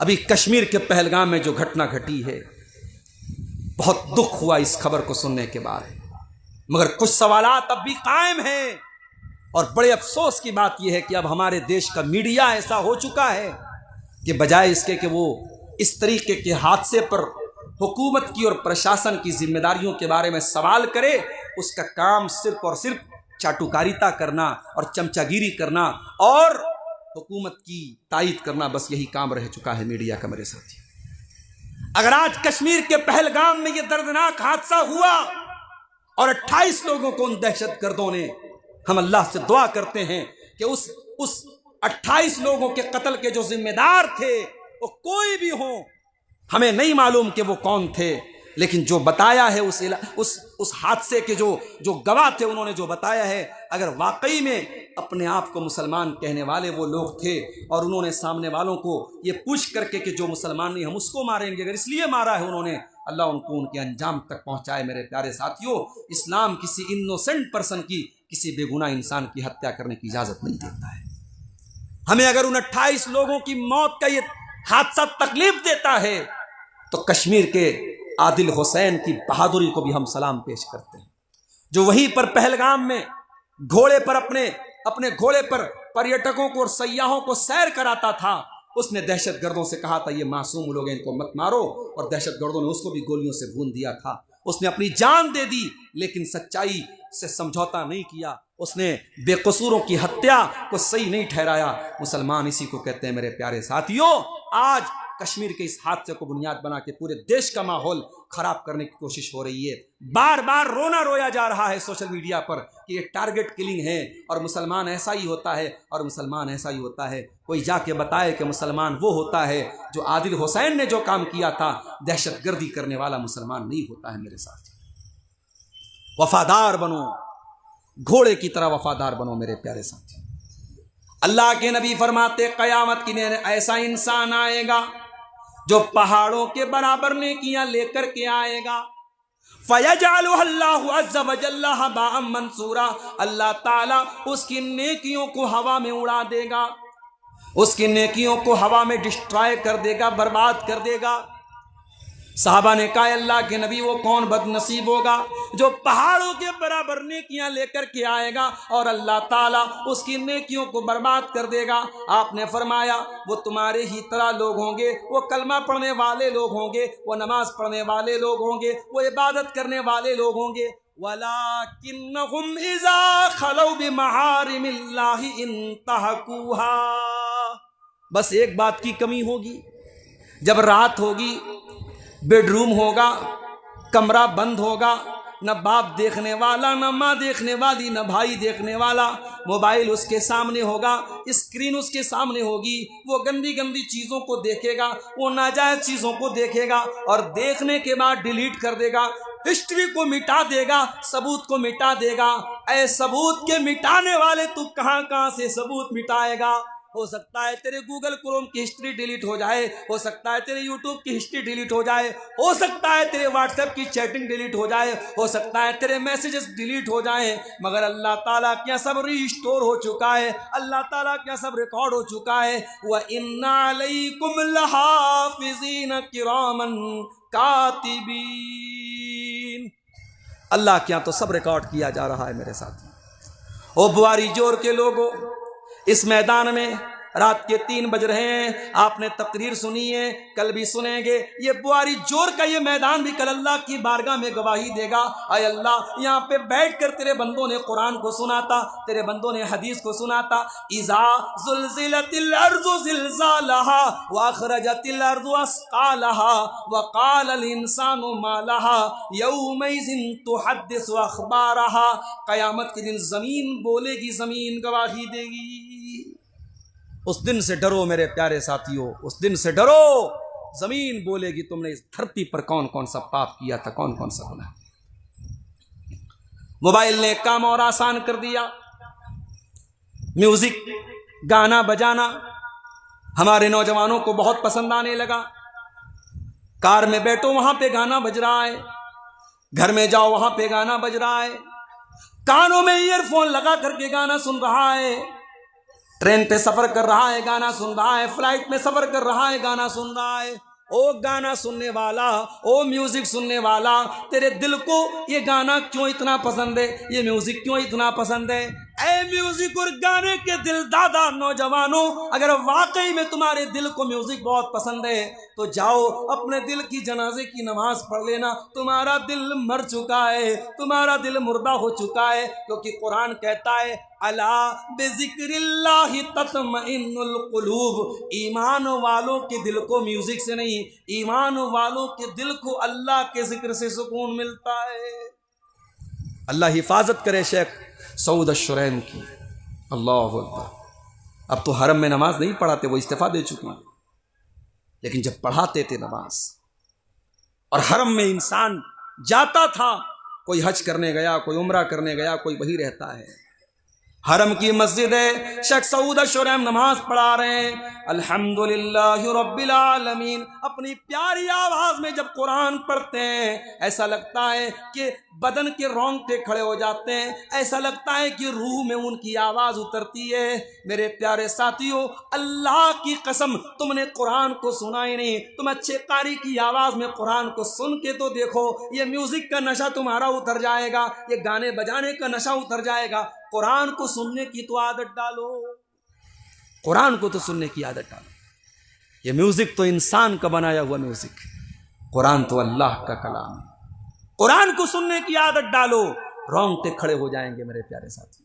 अभी कश्मीर के पहलगाम में जो घटना घटी है, बहुत दुख हुआ इस खबर को सुनने के बाद, मगर कुछ सवालात अब भी कायम हैं। और बड़े अफसोस की बात यह है कि अब हमारे देश का मीडिया ऐसा हो चुका है कि बजाय इसके कि वो इस तरीके के हादसे पर हुकूमत की और प्रशासन की जिम्मेदारियों के बारे में सवाल करे, उसका काम सिर्फ और सिर्फ चाटुकारिता करना और चमचागिरी करना और हुकूमत की तायीद करना, बस यही काम रह चुका है मीडिया का। मेरे साथी, अगर आज कश्मीर के पहलगाम में यह दर्दनाक हादसा हुआ और 28 लोगों को उन दहशतगर्दों ने, हम अल्लाह से दुआ करते हैं कि उस 28 लोगों के कत्ल के जो जिम्मेदार थे वो कोई भी हो, हमें नहीं मालूम कि वो कौन थे, लेकिन जो बताया है उस हादसे के जो गवाह थे, उन्होंने जो बताया है, अगर वाकई में अपने आप को मुसलमान कहने वाले वो लोग थे और उन्होंने सामने वालों को ये पूछ करके कि जो मुसलमान नहीं हम उसको मारेंगे, अगर इसलिए मारा है उन्होंने, अल्लाह उनको उनके अंजाम तक पहुंचाए। मेरे प्यारे साथियों, इस्लाम किसी इनोसेंट पर्सन की, किसी बेगुनाह इंसान की हत्या करने की इजाजत नहीं देता है। हमें अगर उन 28 लोगों की मौत का ये हादसा तकलीफ देता है तो कश्मीर के आदिल हुसैन की बहादुरी को भी हम सलाम पेश करते हैं, जो वहीं पर पहलगाम में घोड़े पर अपने घोड़े पर पर्यटकों को और सयाहों को सैर कराता था। उसने दहशतगर्दों से कहा था ये मासूम लोग हैं, इनको मत मारो, और दहशतगर्दों ने उसको भी गोलियों से भून दिया था। उसने अपनी जान दे दी, लेकिन सच्चाई से समझौता नहीं किया। उसने बेकसूरों की हत्या को सही नहीं ठहराया। मुसलमान इसी को कहते हैं। मेरे प्यारे साथियों, आज कश्मीर के इस हादसे को बुनियाद बना के पूरे देश का माहौल खराब करने की कोशिश हो रही है। बार बार रोना रोया जा रहा है सोशल मीडिया पर कि ये टारगेट किलिंग है और मुसलमान ऐसा ही होता है और मुसलमान ऐसा ही होता है। कोई जाके बताए कि मुसलमान वो होता है जो आदिल हुसैन ने जो काम किया था, दहशतगर्दी करने वाला मुसलमान नहीं होता है। मेरे साथ वफादार बनो, घोड़े की तरह वफादार बनो। मेरे प्यारे साथी, अल्लाह के नबी फरमाते क़यामत की दिन ऐसा इंसान आएगा जो पहाड़ों के बराबर नेकियां लेकर के आएगा। फयजअलुहु अज़्ज़ व जल्ल हबाअम मंसूरा, अल्लाह ताला उसकी नेकियों को हवा में उड़ा देगा, उसकी नेकियों को हवा में डिस्ट्रॉय कर देगा, बर्बाद कर देगा। साहबा ने कहा अल्लाह के नबी वो कौन बदनसीब होगा जो पहाड़ों के बराबर नेकियां लेकर के आएगा और अल्लाह ताला उसकी नेकियों को बर्बाद कर देगा। आपने फरमाया वो तुम्हारे ही तरह लोग होंगे, वो कलमा पढ़ने वाले लोग होंगे, वो नमाज पढ़ने वाले लोग होंगे, वो इबादत करने वाले लोग होंगे। वलाकिन्नहुम इज़ा खलौ बिमहारिमिल्लाहि इंतहकुहा, बस एक बात की कमी होगी, जब रात होगी, बेडरूम होगा, कमरा बंद होगा, न बाप देखने वाला, न माँ देखने वाली, न भाई देखने वाला, मोबाइल उसके सामने होगा, स्क्रीन उसके सामने होगी, वो गंदी गंदी चीज़ों को देखेगा, वो नाजायज़ चीज़ों को देखेगा और देखने के बाद डिलीट कर देगा, हिस्ट्री को मिटा देगा, सबूत को मिटा देगा। ऐ सबूत के मिटाने वाले, तू कहाँ से सबूत मिटाएगा? हो सकता है तेरे गूगल क्रोम की हिस्ट्री डिलीट हो जाए, हो सकता है तेरे यूट्यूब की हिस्ट्री डिलीट हो जाए, हो सकता है तेरे व्हाट्सएप की चैटिंग डिलीट हो जाए, हो सकता है तेरे मैसेजेस डिलीट हो जाए, मगर अल्लाह ताला क्या सब रिस्टोर हो चुका है, अल्लाह ताला क्या सब रिकॉर्ड हो चुका है। व इन्ना अलैकुम लहाफिज़ीन किरामन कातिबीन, अल्लाह क्या तो सब रिकॉर्ड किया जा रहा है। मेरे साथ ओ बुआरी जोर के लोगों, इस मैदान में रात के 3 बज रहे हैं, आपने तकरीर सुनी है, कल भी सुनेंगे। ये बुआरी जोर का ये मैदान भी कल अल्लाह की बारगाह में गवाही देगा। आय अल्लाह, यहाँ पे बैठ कर तेरे बंदों ने कुरान को सुना था, तेरे बंदों ने हदीस को सुना था। इज़ा ज़ुल्ज़िलतिल अर्ज़ु ज़िल्ज़ालहा व अख़रजतिल अर्ज़ु अस्क़ालहा व क़ालल इंसानु मा लहा यौमइज़िन तुहद्दिसु अख़बारहा, क़यामत के दिन ज़मीन बोलेगी, ज़मीन गवाही देगी। उस दिन से डरो मेरे प्यारे साथियों, उस दिन से डरो। जमीन बोलेगी तुमने इस धरती पर कौन कौन सा पाप किया था, कौन कौन सा गुनाह। मोबाइल ने काम और आसान कर दिया। म्यूजिक, गाना बजाना हमारे नौजवानों को बहुत पसंद आने लगा। कार में बैठो वहां पे गाना बज रहा है, घर में जाओ वहां पे गाना बज रहा है, कानों में ईयरफोन लगा करके गाना सुन रहा है, ट्रेन पे सफर कर रहा है गाना सुन रहा है, फ्लाइट में सफर कर रहा है गाना सुन रहा है। ओ गाना सुनने वाला, ओ म्यूजिक सुनने वाला, तेरे दिल को ये गाना क्यों इतना पसंद है, ये म्यूजिक क्यों इतना पसंद है? ऐ म्यूजिक और गाने के दिल दादा नौजवानों, अगर वाकई में तुम्हारे दिल को म्यूजिक बहुत पसंद है तो जाओ अपने दिल की जनाजे की नमाज पढ़ लेना। तुम्हारा दिल मर चुका है, तुम्हारा दिल मुर्दा हो चुका है, क्योंकि कुरान कहता है अला बिज़िक्रिल्लाहि तत्मइन्नुल कुलूब। ईमान वालों के दिल को म्यूजिक से नहीं, ईमान वालों के दिल को अल्लाह के जिक्र से सुकून मिलता है। अल्लाह हिफाजत करे शेख सऊद अश-शुरैम की। अल्लाहु अकबर। अब तो हरम में नमाज नहीं पढ़ाते, वो इस्तीफा दे चुके हैं, लेकिन जब पढ़ाते थे नमाज और हरम में इंसान जाता था, कोई हज करने गया, कोई उम्रा करने गया, कोई वही रहता है। हरम की मस्जिद है, शेख सऊद अश-शुरैम नमाज पढ़ा रहे हैं, अल्हम्दुलिल्लाहि रब्बिल आलमीन, अपनी प्यारी आवाज में जब कुरान पढ़ते हैं ऐसा लगता है कि बदन के रोंगटे खड़े हो जाते हैं, ऐसा लगता है कि रूह में उनकी आवाज उतरती है। मेरे प्यारे साथियों, अल्लाह की कसम, तुमने कुरान को सुना ही नहीं, तुम अच्छे कारी की आवाज में कुरान को सुन के तो देखो, ये म्यूजिक का नशा तुम्हारा उतर जाएगा, ये गाने बजाने का नशा उतर जाएगा। कुरान को सुनने की तो आदत डालो, कुरान को तो सुनने की आदत डालो। ये म्यूजिक तो इंसान का बनाया हुआ म्यूजिक, कुरान तो अल्लाह का कलाम है। कुरान को सुनने की आदत डालो, रोंगटे खड़े हो जाएंगे मेरे प्यारे साथी।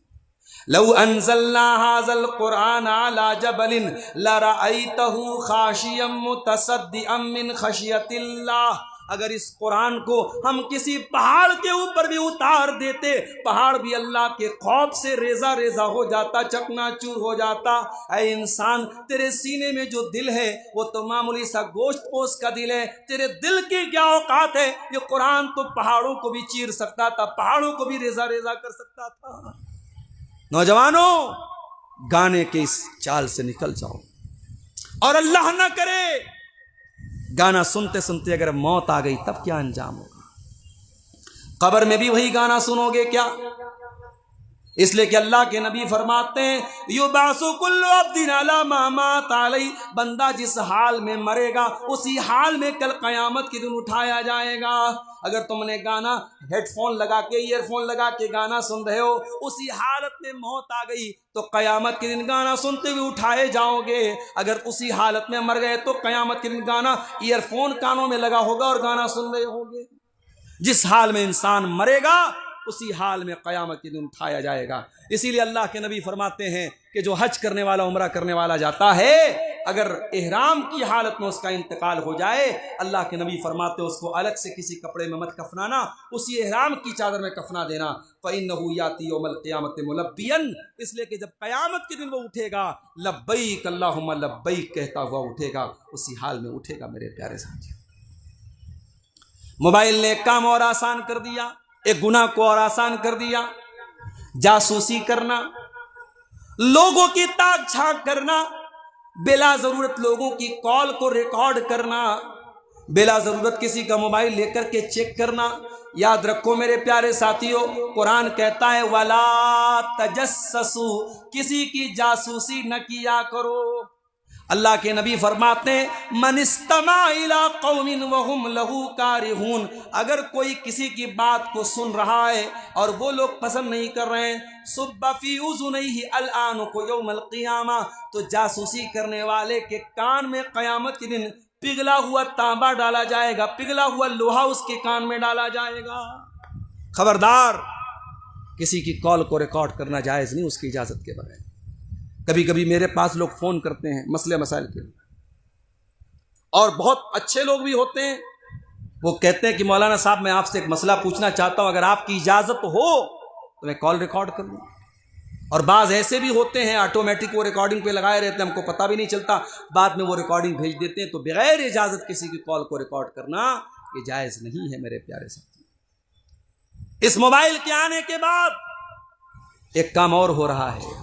लौ अंज़लना हाज़ल कुरान अला जबलिन लरअयतहु खाशियम मुतसद्दिअम मिन खशियतिल्लाह। अगर इस कुरान को हम किसी पहाड़ के ऊपर भी उतार देते, पहाड़ भी अल्लाह के खौफ से रेजा रेजा हो जाता, चकनाचूर हो जाता। ऐ इंसान, तेरे सीने में जो दिल है वो तो मामूली सा गोश्त पोस्ट का दिल है, तेरे दिल की क्या औकात है? ये कुरान तो पहाड़ों को भी चीर सकता था, पहाड़ों को भी रेजा रेजा कर सकता था। नौजवानों, गाने के इस चाल से निकल जाओ, और अल्लाह ना करे गाना सुनते सुनते अगर मौत आ गई तब क्या अंजाम होगा? कब्र में भी वही गाना सुनोगे क्या? इसलिए कि अल्लाह के नबी फरमाते हैं, युबासु कुल्लु अब्दिन अला मा मात अलैहि, बंदा जिस हाल में मरेगा उसी हाल में कल कयामत के दिन उठाया जाएगा। अगर तुमने गाना हेडफोन लगा के, ईयरफोन लगा के गाना सुन रहे हो, उसी हालत में मौत आ गई तो कयामत के दिन गाना सुनते हुए उठाए जाओगे। अगर उसी हालत में मर गए तो कयामत के दिन गाना ईयरफोन कानों में लगा होगा और गाना सुन रहे होगे। जिस हाल में इंसान मरेगा उसी हाल में कयामत के दिन उठाया जाएगा। इसीलिए अल्लाह के नबी फरमाते हैं कि जो हज करने वाला, उम्रा करने वाला जाता है, अगर इहराम की हालत में उसका इंतकाल हो जाए, अल्लाह के नबी फरमाते हैं उसको अलग से किसी कपड़े में मत कफनाना, उसी इहराम की चादर में कफना देना। फ़इन्नहु याती यौमल क़ियामति मुलब्बियन, इसलिए कि जब क़यामत के दिन वो उठेगा, लब्बैक अल्लाहुम्मा लब्बैक कहता हुआ उठेगा, उसी हाल में उठेगा। मेरे प्यारे साथियों, मोबाइल ने एक काम और आसान कर दिया, एक गुनाह को और आसान कर दिया। जासूसी करना, लोगों की ताक झांक करना, बिला जरूरत लोगों की कॉल को रिकॉर्ड करना, बिला जरूरत किसी का मोबाइल लेकर के चेक करना। याद रखो मेरे प्यारे साथियों, कुरान कहता है वला तजस्ससु, किसी की जासूसी न किया करो। अल्लाह के नबी फरमाते हैं मनिस्तमा इला कौमिन वहुम लहू कारिहून, अगर कोई किसी की बात को सुन रहा है और वो लोग पसंद नहीं कर रहे हैं, सुब्बा फी उज़ुनैहि अलआन को यौमल क़ियामा, तो जासूसी करने वाले के कान में क़यामत के दिन पिघला हुआ तांबा डाला जाएगा, पिघला हुआ लोहा उसके कान में डाला जाएगा। खबरदार, किसी की कॉल को रिकॉर्ड करना जायज़ नहीं उसकी इजाज़त के बगैर। कभी कभी मेरे पास लोग फ़ोन करते हैं मसले मसाइल के, और बहुत अच्छे लोग भी होते हैं, वो कहते हैं कि मौलाना साहब मैं आपसे एक मसला पूछना चाहता हूं, अगर आपकी इजाज़त हो तो मैं कॉल रिकॉर्ड कर लूँ। और बाज़ ऐसे भी होते हैं ऑटोमेटिक वो रिकॉर्डिंग पे लगाए रहते हैं, हमको पता भी नहीं चलता, बाद में वो रिकॉर्डिंग भेज देते हैं। तो बगैर इजाज़त किसी की कॉल को रिकॉर्ड करना ये जायज़ नहीं है। मेरे प्यारे साथी, इस मोबाइल के आने के बाद एक काम और हो रहा है,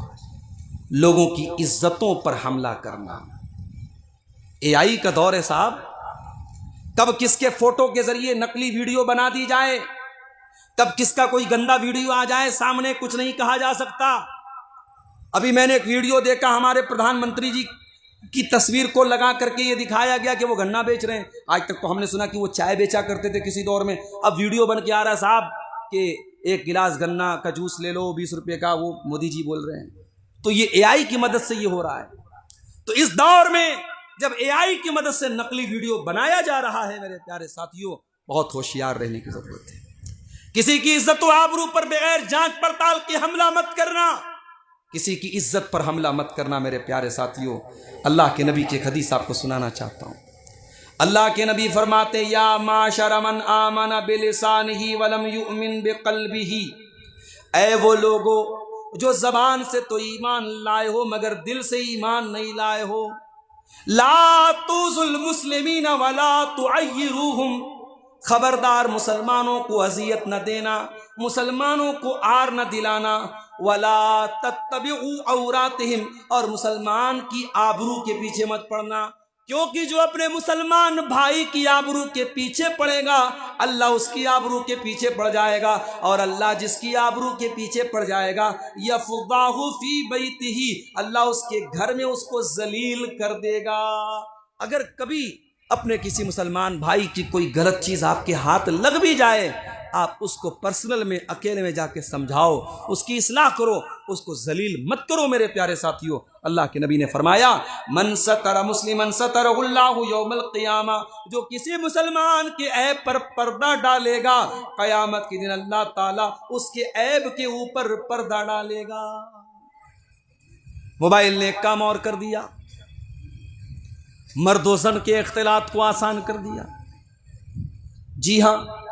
लोगों की इज्जतों पर हमला करना। एआई का दौर है साहब, कब किसके फोटो के जरिए नकली वीडियो बना दी जाए, कब किसका कोई गंदा वीडियो आ जाए, सामने कुछ नहीं कहा जा सकता। अभी मैंने एक वीडियो देखा, हमारे प्रधानमंत्री जी की तस्वीर को लगा करके ये दिखाया गया कि वो गन्ना बेच रहे हैं। आज तक तो हमने सुना कि वो चाय बेचा करते थे किसी दौर में, अब वीडियो बन के आ रहा है साहब कि एक गिलास गन्ना का जूस ले लो 20 रुपये का, वो मोदी जी बोल रहे हैं। तो ये एआई की मदद से ये हो रहा है। तो इस दौर में जब एआई की मदद से नकली वीडियो बनाया जा रहा है मेरे प्यारे साथियों, बहुत होशियार रहने की जरूरत है। किसी की इज्जत व आबरू पर बगैर जांच पड़ताल के हमला मत करना, किसी की इज्जत पर हमला मत करना मेरे प्यारे साथियों। अल्लाह के नबी के एक हदीस आपको सुनाना चाहता हूं। अल्लाह के नबी फरमाते, या माशर मन आमन बिलिसानिही वलम युमिन बिक़ल्बिही, ऐ वो लोगो जो जबान से तो ईमान लाए हो मगर दिल से ईमान नहीं लाए हो, ला तुज़ुल मुस्लिमीन वला तुअय्यिरूहुम, खबरदार मुसलमानों को अजियत न देना, मुसलमानों को आर न दिलाना, वला तत्तबिउ औरातिहिम, और मुसलमान की आबरू के पीछे मत पड़ना, क्योंकि जो अपने मुसलमान भाई की आबरू के पीछे पड़ेगा अल्लाह उसकी आबरू के पीछे पड़ जाएगा, और अल्लाह जिसकी आबरू के पीछे पड़ जाएगा यफ़दाहु फी बैतिही, अल्लाह उसके घर में उसको जलील कर देगा। अगर कभी अपने किसी मुसलमान भाई की कोई गलत चीज़ आपके हाथ लग भी जाए, आप उसको पर्सनल में अकेले में जाके समझाओ, उसकी इस्लाह करो, उसको जलील मत करो मेरे प्यारे साथियों। अल्लाह के नबी ने फरमाया, मन सतर मुस्लिमन सतरहुल्लाहु यौमल क़ियामा, जो किसी मुसलमान के ऐब पर पर्दा डालेगा क़यामत के दिन अल्लाह ताला उसके ऐब के ऊपर पर्दा डालेगा। मोबाइल ने एक काम और कर दिया, मर्दोज़न के इख्तिलात को आसान कर दिया। जी हाँ,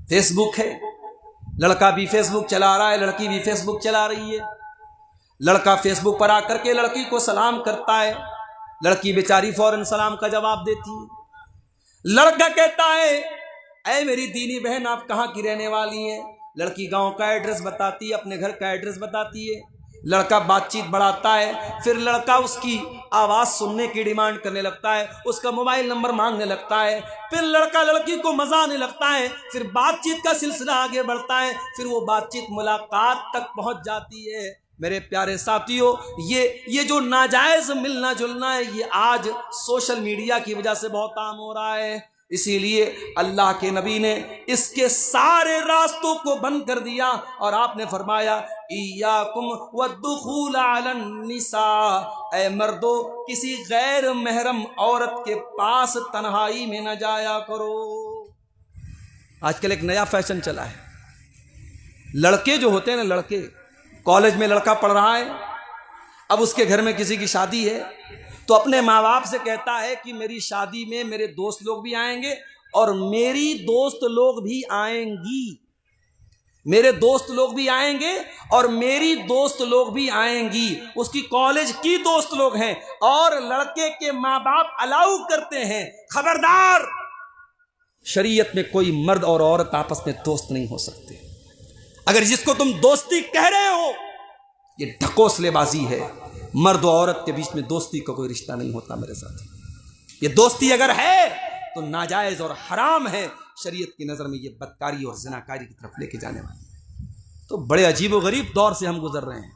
फेसबुक है, लड़का भी फेसबुक चला रहा है, लड़की भी फेसबुक चला रही है। लड़का फेसबुक पर आकर के लड़की को सलाम करता है, लड़की बेचारी फौरन सलाम का जवाब देती है। लड़का कहता है, ऐ मेरी दीनी बहन आप कहाँ की रहने वाली हैं? लड़की गांव का एड्रेस बताती है, अपने घर का एड्रेस बताती है। लड़का बातचीत बढ़ाता है, फिर लड़का उसकी आवाज़ सुनने की डिमांड करने लगता है, उसका मोबाइल नंबर मांगने लगता है, फिर लड़का लड़की को मजा आने लगता है, फिर बातचीत का सिलसिला आगे बढ़ता है, फिर वो बातचीत मुलाकात तक पहुंच जाती है। मेरे प्यारे साथियों, ये जो नाजायज़ मिलना जुलना है, ये आज सोशल मीडिया की वजह से बहुत आम हो रहा है। इसीलिए अल्लाह के नबी ने इसके सारे रास्तों को बंद कर दिया और आपने फरमाया, इय्याकुम वद्दुखूल अलन निसा, ऐ मर्दो किसी गैर महरम औरत के पास तन्हाई में न जाया करो। आजकल एक नया फैशन चला है, लड़के जो होते हैं ना, लड़के कॉलेज में लड़का पढ़ रहा है, अब उसके घर में किसी की शादी है, तो अपने माँ बाप से कहता है कि मेरी शादी में मेरे दोस्त लोग भी आएंगे और मेरी दोस्त लोग भी आएंगी, मेरे दोस्त लोग भी आएंगे और मेरी दोस्त लोग भी आएंगी। उसकी कॉलेज की दोस्त लोग हैं और लड़के के माँ बाप अलाउ करते हैं। खबरदार, शरीयत में कोई मर्द और औरत आपस में दोस्त नहीं हो सकते। अगर जिसको तुम दोस्ती कह रहे हो, ये ढकोसलेबाजी है। मर्द और औरत के बीच में दोस्ती का कोई रिश्ता नहीं होता मेरे साथ। ये दोस्ती अगर है तो नाजायज और हराम है, शरीयत की नज़र में ये बदकारी और ज़िनाकारी की तरफ लेके जाने वाली। तो बड़े अजीब गरीब दौर से हम गुजर रहे हैं।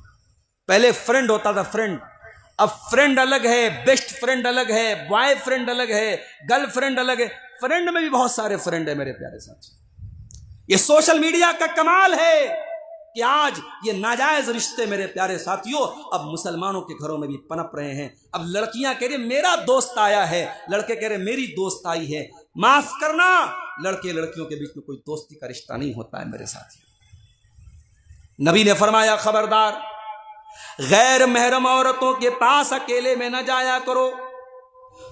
पहले फ्रेंड होता था, फ्रेंड, अब फ्रेंड अलग है, बेस्ट फ्रेंड अलग है, बॉय फ्रेंड अलग है, गर्ल फ्रेंड अलग है। फ्रेंड में भी बहुत सारे फ्रेंड है मेरे प्यारे साथी। ये सोशल मीडिया का कमाल है कि आज ये नाजायज रिश्ते मेरे प्यारे साथियों अब मुसलमानों के घरों में भी पनप रहे हैं। अब लड़कियां कह रही मेरा दोस्त आया है, लड़के कह रहे मेरी दोस्त आई है। माफ करना, लड़के लड़कियों के बीच में कोई दोस्ती का रिश्ता नहीं होता है मेरे साथियों। नबी ने फरमाया, खबरदार, गैर महरम औरतों के पास अकेले में न जाया करो।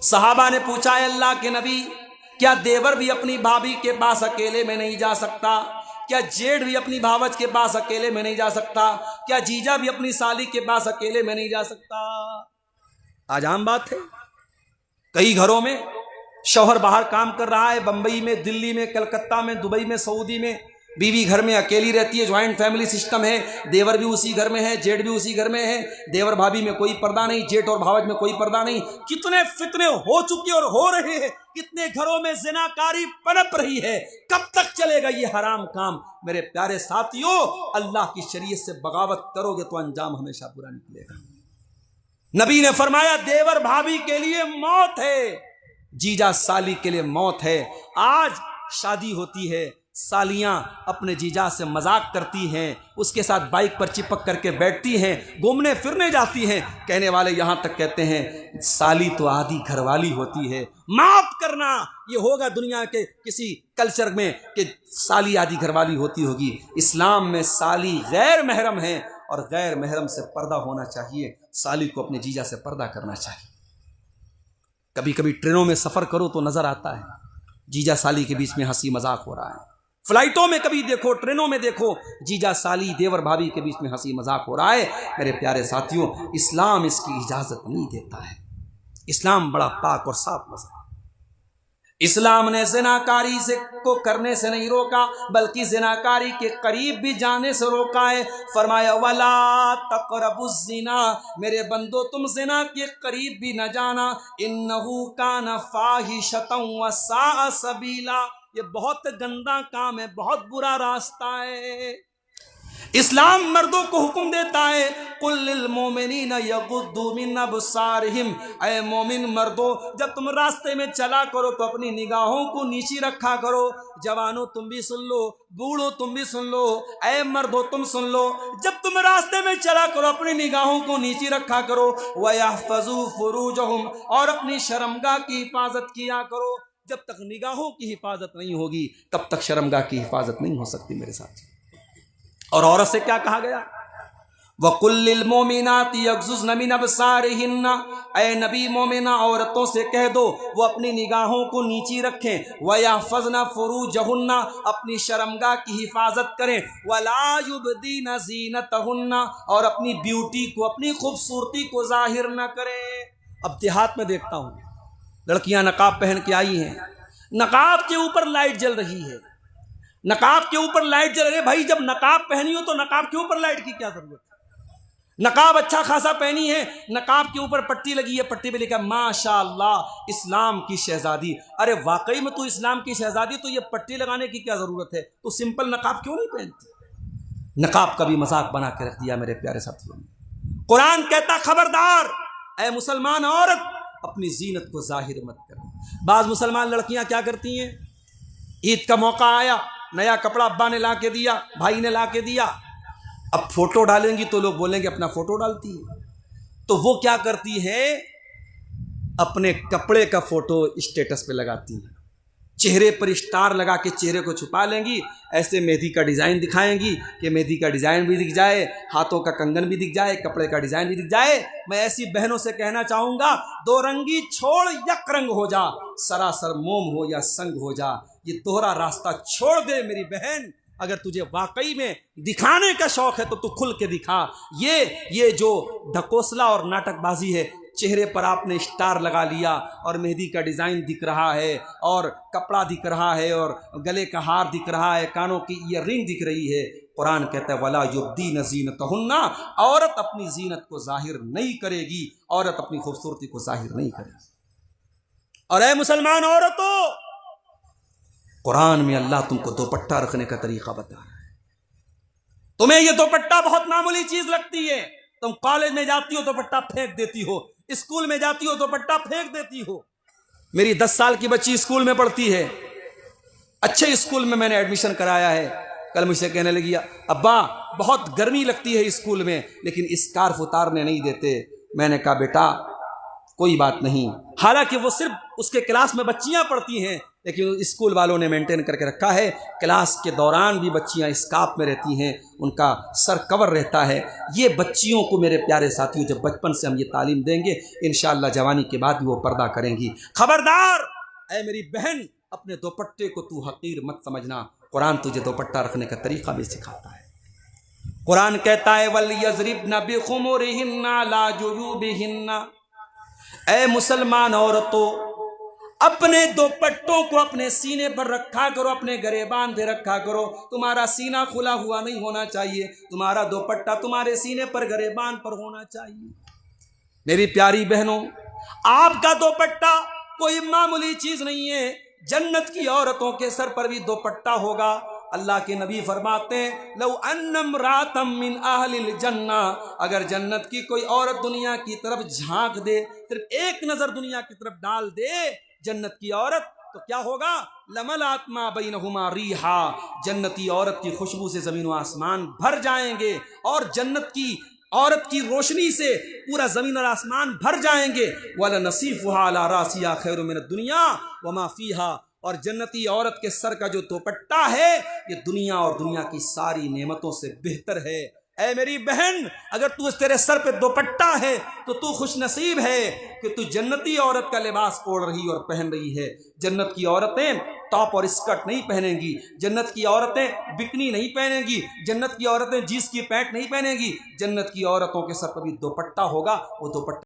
सहाबा ने पूछा, अल्लाह के नबी, क्या देवर भी अपनी भाभी के पास अकेले में नहीं जा सकता? क्या जेठ भी अपनी भावज के पास अकेले में नहीं जा सकता? क्या जीजा भी अपनी साली के पास अकेले में नहीं जा सकता? आज आम बात है, कई घरों में शौहर बाहर काम कर रहा है, बंबई में, दिल्ली में, कलकत्ता में, दुबई में, सऊदी में, बीवी घर में अकेली रहती है, ज्वाइंट फैमिली सिस्टम है, देवर भी उसी घर में है, जेठ भी उसी घर में है, देवर भाभी में कोई पर्दा नहीं, जेठ और भावज में कोई पर्दा नहीं। कितने फितने हो चुके और हो रहे हैं, कितने घरों में ज़िनाकारी पनप रही है। कब तक चलेगा ये हराम काम? मेरे प्यारे साथियों, अल्लाह की शरीयत से बगावत करोगे तो अंजाम हमेशा बुरा निकलेगा। नबी ने फरमाया देवर भाभी के लिए मौत है, जीजा साली के लिए मौत है। आज शादी होती है, सालियां अपने जीजा से मजाक करती हैं, उसके साथ बाइक पर चिपक करके बैठती हैं, घूमने फिरने जाती हैं। कहने वाले यहां तक कहते हैं साली तो आधी घरवाली होती है। माफ करना, ये होगा दुनिया के किसी कल्चर में कि साली आधी घरवाली होती होगी। इस्लाम में साली गैर महरम है और गैर महरम से पर्दा होना चाहिए। साली को अपने जीजा से पर्दा करना चाहिए। कभी कभी ट्रेनों में सफर करो तो नजर आता है जीजा साली के बीच में हंसी मजाक हो रहा है। फ्लाइटों में कभी देखो, ट्रेनों में देखो, जीजा साली देवर भाभी के बीच में हंसी मजाक हो रहा है। मेरे प्यारे साथियों, इस्लाम इसकी इजाजत नहीं देता है। इस्लाम बड़ा पाक और साफ मज़हब। इस्लाम ने ज़िनाकारी से को करने से नहीं रोका, बल्कि ज़िनाकारी के करीब भी जाने से रोका है। फरमाया वला तक़रबुज़्ज़िना, मेरे बंदो तुम ज़िना के करीब भी न जाना। इन्नहु कान फ़ाहिशतन व साअ सबीला, ये बहुत गंदा काम है, बहुत बुरा रास्ता है। इस्लाम मर्दों को हुक्म देता है कुल लिल मोमिनीन यगुद्दू मिन अबसारिहिम, ऐ मोमिन मर्दों जब तुम रास्ते में चला करो तो अपनी निगाहों को नीची रखा करो। जवानों तुम भी सुन लो, बूढ़ो तुम भी सुन लो, ऐ मर्दों तुम सुन लो, जब तुम रास्ते में चला करो अपनी निगाहों को नीची रखा करो। वयहफ़ज़ू फ़ुरूजहुम, और अपनी शर्मगाह की हिफाजत किया करो। जब तक निगाहों की हिफाजत नहीं होगी तब तक शर्मगाह की हिफाजत नहीं हो सकती मेरे साथ। और औरत से क्या कहा गया? वकुल्लिल मोमिनाति यग़ज़ुज़्न मिन अबसारिहिन्ना, ऐ नबी मोमिना औरतों से कह दो वो अपनी निगाहों को नीची रखें। वयहफ़ज़्न फ़ुरूजहुन्ना, अपनी शर्मगाह की हिफाजत करें। वला युबदीन ज़ीनतहुन्ना, और अपनी ब्यूटी को, अपनी खूबसूरती को जाहिर न करें। अब देहात में देखता हूँ लड़कियां नकाब पहन के आई हैं, नकाब के ऊपर लाइट जल रही है, नकाब के ऊपर लाइट जल रही है। भाई जब नकाब पहनी हो तो नकाब के ऊपर लाइट की क्या जरूरत है? नकाब अच्छा खासा पहनी है, नकाब के ऊपर पट्टी लगी है, पट्टी पे लिखा माशाअल्लाह इस्लाम की शहजादी। अरे वाकई में तू इस्लाम की शहजादी, तो ये पट्टी लगाने की क्या जरूरत है? तो सिंपल नकाब क्यों नहीं पहनती? नकाब का भी मजाक बना के रख दिया मेरे प्यारे साथियों ने। कुरान कहता खबरदार ऐ मुसलमान औरत, अपनी जीनत को जाहिर मत कर। बाज मुसलमान लड़कियां क्या करती हैं, ईद का मौका आया, नया कपड़ा अब्बा ने ला के दिया, भाई ने ला के दिया, अब फोटो डालेंगी तो लोग बोलेंगे अपना फोटो डालती है। तो वो क्या करती है, अपने कपड़े का फोटो स्टेटस पे लगाती है, चेहरे पर स्टार लगा के चेहरे को छुपा लेंगी, ऐसे मेहंदी का डिज़ाइन दिखाएंगी कि मेहंदी का डिज़ाइन भी दिख जाए, हाथों का कंगन भी दिख जाए, कपड़े का डिज़ाइन भी दिख जाए। मैं ऐसी बहनों से कहना चाहूँगा, दो रंगी छोड़ यक रंग हो जा, सरासर मोम हो या संग हो जा। ये दोहरा रास्ता छोड़ दे मेरी बहन। अगर तुझे वाकई में दिखाने का शौक़ है तो तू खुल के दिखा। ये जो ढकोसला और नाटकबाजी है, चेहरे पर आपने स्टार लगा लिया और मेहंदी का डिज़ाइन दिख रहा है और कपड़ा दिख रहा है और गले का हार दिख रहा है, कानों की ईयररिंग दिख रही है। कुरान कहता है वला युब्दीन ज़ीनतहुन्ना, औरत अपनी जीनत को जाहिर नहीं करेगी, औरत अपनी खूबसूरती को जाहिर नहीं करेगी। और ऐ मुसलमान औरतों, कुरान में अल्लाह तुमको दुपट्टा रखने का तरीका बता रहा है। तुम्हें यह दुपट्टा बहुत मामूली चीज लगती है, तुम कॉलेज में जाती हो दुपट्टा फेंक देती हो, स्कूल में जाती हो दुपट्टा फेंक देती हो। मेरी 10 साल की बच्ची स्कूल में पढ़ती है, अच्छे स्कूल में मैंने एडमिशन कराया है। कल मुझसे कहने लगी अब्बा बहुत गर्मी लगती है स्कूल में, लेकिन स्कार्फ उतारने नहीं देते। मैंने कहा बेटा कोई बात नहीं, हालांकि वो सिर्फ उसके क्लास में बच्चियां पढ़ती हैं, लेकिन स्कूल वालों ने मेंटेन करके रखा है। क्लास के दौरान भी बच्चियां स्कार्फ में रहती हैं, उनका सर कवर रहता है। ये बच्चियों को मेरे प्यारे साथियों जब बचपन से हम ये तालीम देंगे, इंशाअल्लाह जवानी के बाद भी वो पर्दा करेंगी। खबरदार ऐ मेरी बहन, अपने दुपट्टे को तू हकीर मत समझना। कुरान तुझे दुपट्टा रखने का तरीका भी सिखाता है। कुरान कहता है वल यज़रिबना बिखुमुरिहिन्ना ला जुयूबिहिन्ना, ऐ मुसलमान औरतों अपने दुपट्टों को अपने सीने पर रखा करो, अपने गले बांधे रखा करो। तुम्हारा सीना खुला हुआ नहीं होना चाहिए, तुम्हारा दुपट्टा तुम्हारे सीने पर गले बांध पर होना चाहिए। मेरी प्यारी बहनों, आपका दुपट्टा कोई मामूली चीज नहीं है। जन्नत की औरतों के सर पर भी दुपट्टा होगा। अल्लाह के नबी फरमाते हैं, लौ अन्नम रातम मिन अहलिल जन्ना, अगर जन्नत की कोई औरत दुनिया की तरफ झांक दे, सिर्फ एक नजर दुनिया की तरफ डाल दे जन्नत की औरत, तो क्या होगा? लमल आत्मा बैनहुमा रीहा, जन्नती औरत की खुशबू से जमीन व आसमान भर जाएंगे और जन्नत की औरत की रोशनी से पूरा जमीन और आसमान भर जाएंगे। वाला नसीफुहा अला रासिया खैरु मिन दुनिया व मा फीहा, और जन्नती औरत के सर का जो दुपट्टा है ये दुनिया और दुनिया की सारी नेमतों से बेहतर है। ऐ मेरी बहन, अगर तू तेरे सर पे दुपट्टा है तो तू खुश नसीब है कि तू जन्नती औरत का लिबास ओढ़ रही और पहन रही है। जन्नत की औरतें टॉप और स्कर्ट नहीं पहनेंगी, जन्नत की औरतें बिकनी नहीं पहनेंगी, जन्नत की औरतें जींस की पैंट नहीं पहनेंगी। जन्नत की औरतों के सर पर भी दुपट्टा होगा। वो दुपट्टा